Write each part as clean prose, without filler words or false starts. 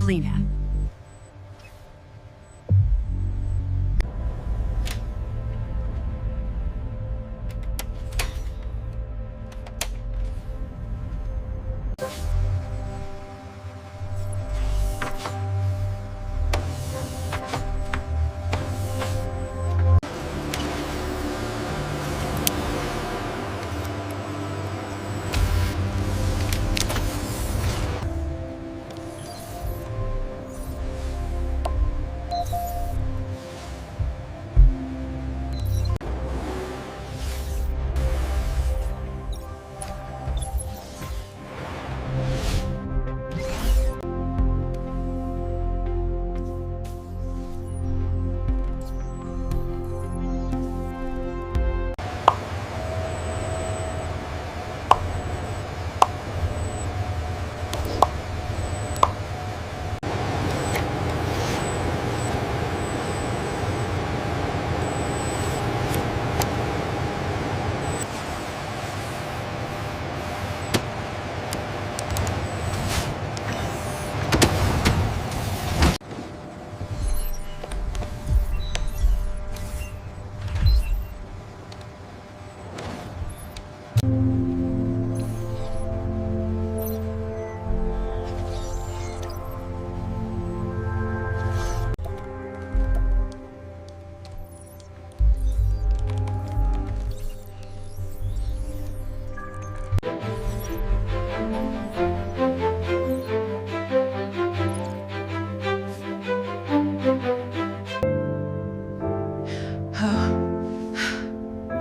Lena.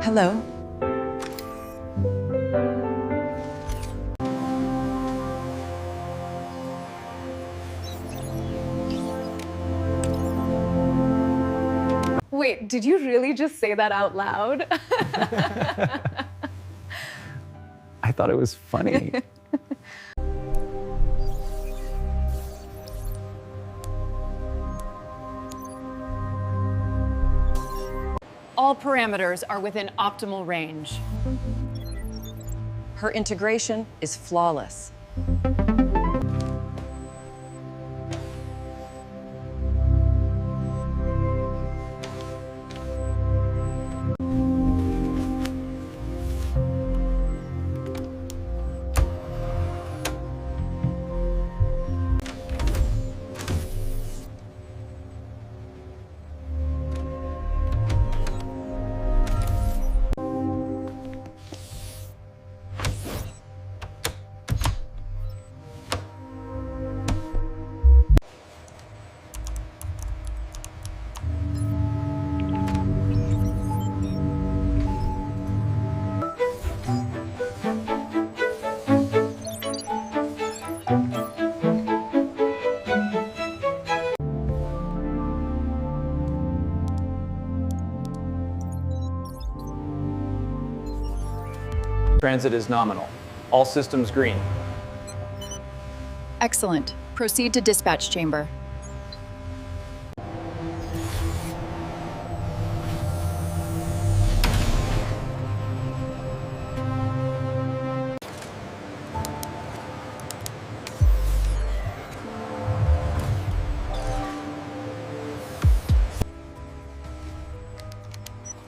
Hello. Wait, did you really just say that out loud? I thought it was funny. All parameters are within optimal range. Her integration is flawless. Transit is nominal. All systems green. Excellent. Proceed to dispatch chamber.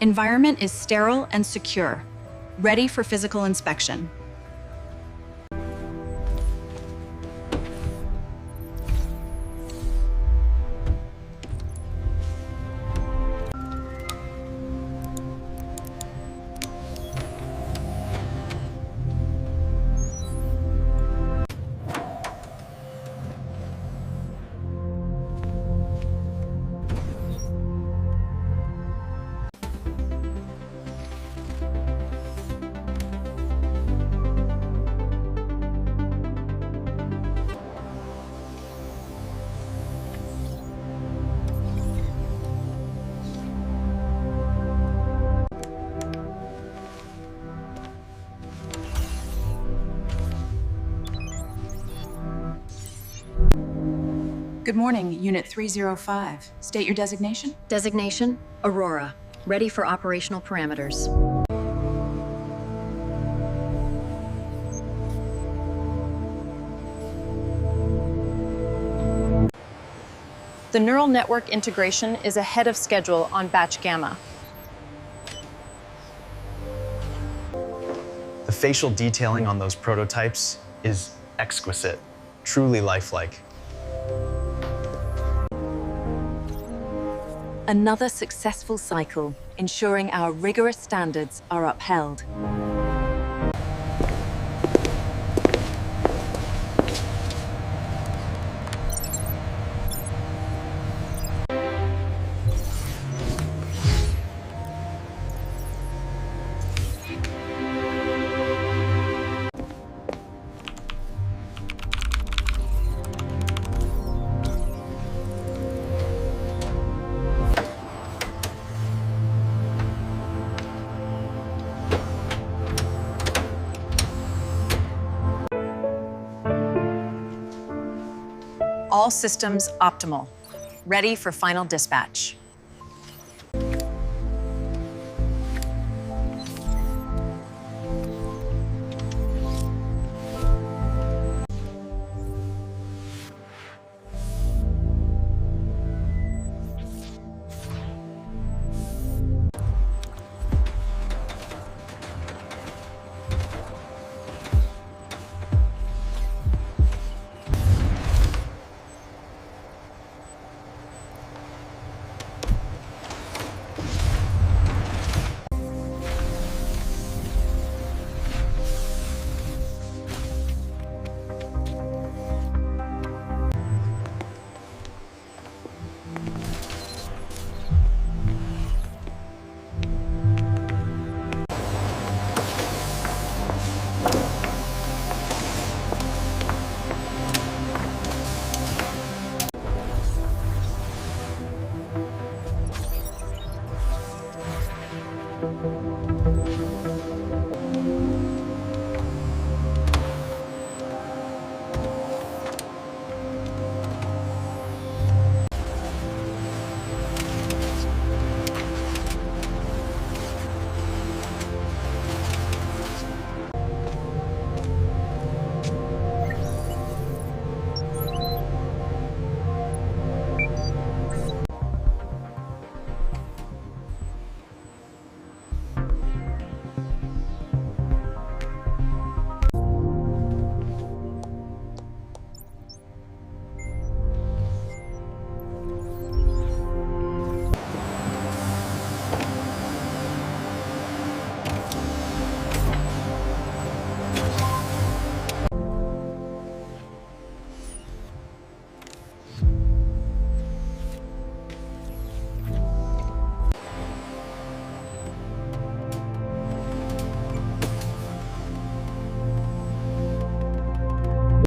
Environment is sterile and secure, ready for physical inspection. Good morning, Unit 305. State your designation. Designation, Aurora. Ready for operational parameters. The neural network integration is ahead of schedule on batch gamma. The facial detailing on those prototypes is exquisite, truly lifelike. Another successful cycle, ensuring our rigorous standards are upheld. All systems optimal. Ready for final dispatch.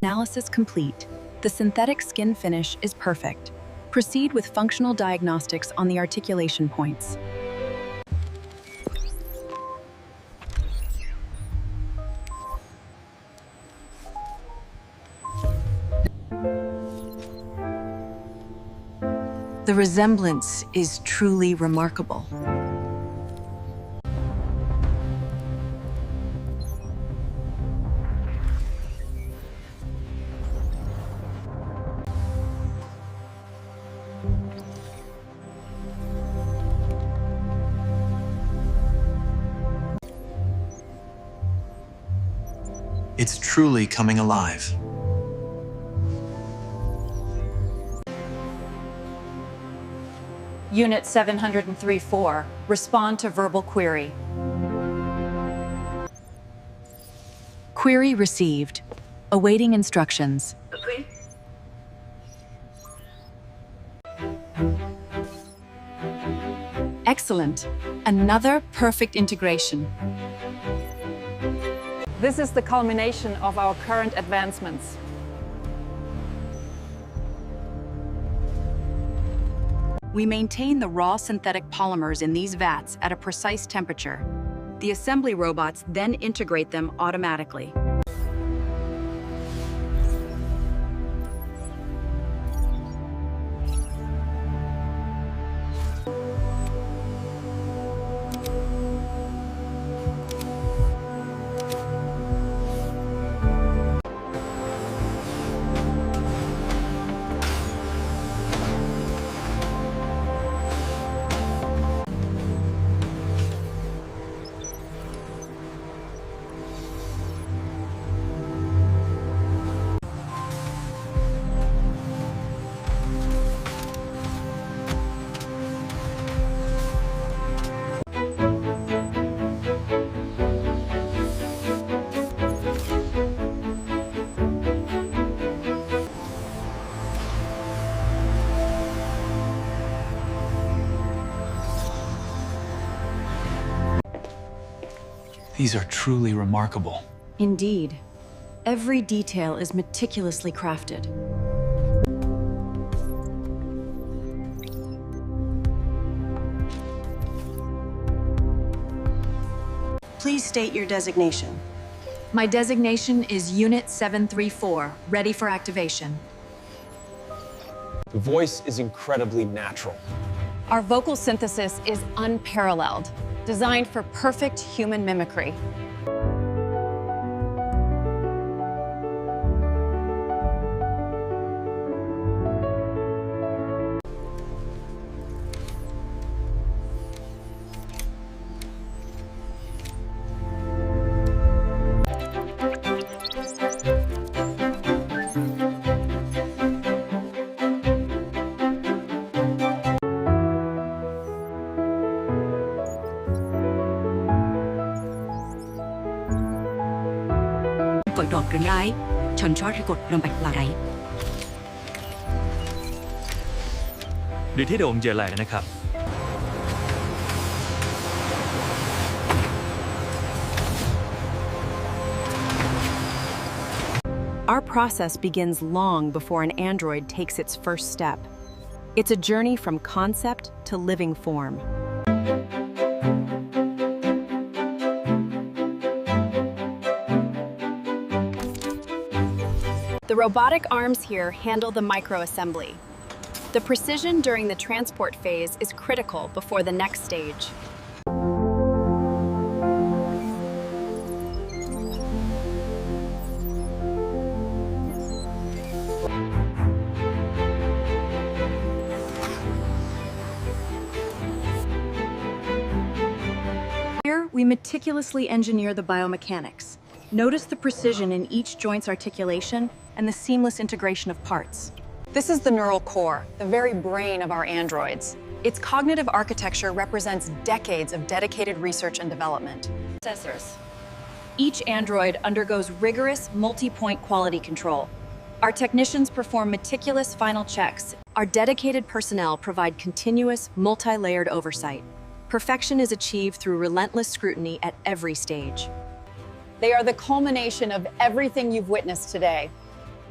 Analysis complete. The synthetic skin finish is perfect. Proceed with functional diagnostics on the articulation points. The resemblance is truly remarkable. It's truly coming alive. Unit 703-4, respond to verbal query. Query received. Awaiting instructions. Excellent. Another perfect integration. This is the culmination of our current advancements. We maintain the raw synthetic polymers in these vats at a precise temperature. The assembly robots then integrate them automatically. These are truly remarkable. Indeed. Every detail is meticulously crafted. Please state your designation. My designation is Unit 734, ready for activation. The voice is incredibly natural. Our vocal synthesis is unparalleled, designed for perfect human mimicry. Vận động rừng ái, chọn cho record làm bạch là đấy. หรือที่โด่งเจอแหล่นะครับ Our process begins long before an android takes its first step. It's a journey from concept to living form. The robotic arms here handle the microassembly. The precision during the transport phase is critical before the next stage. Here, we meticulously engineer the biomechanics. Notice the precision in each joint's articulation and the seamless integration of parts. This is the neural core, the very brain of our androids. Its cognitive architecture represents decades of dedicated research and development. Each android undergoes rigorous multi-point quality control. Our technicians perform meticulous final checks. Our dedicated personnel provide continuous, multi-layered oversight. Perfection is achieved through relentless scrutiny at every stage. They are the culmination of everything you've witnessed today.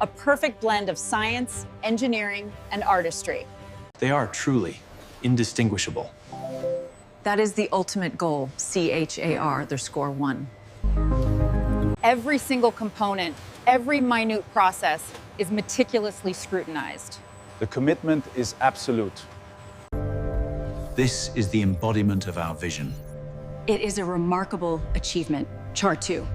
A perfect blend of science, engineering, and artistry. They are truly indistinguishable. That is the ultimate goal, CHAR, their score 1. Every single component, every minute process is meticulously scrutinized. The commitment is absolute. This is the embodiment of our vision. It is a remarkable achievement. Char 2.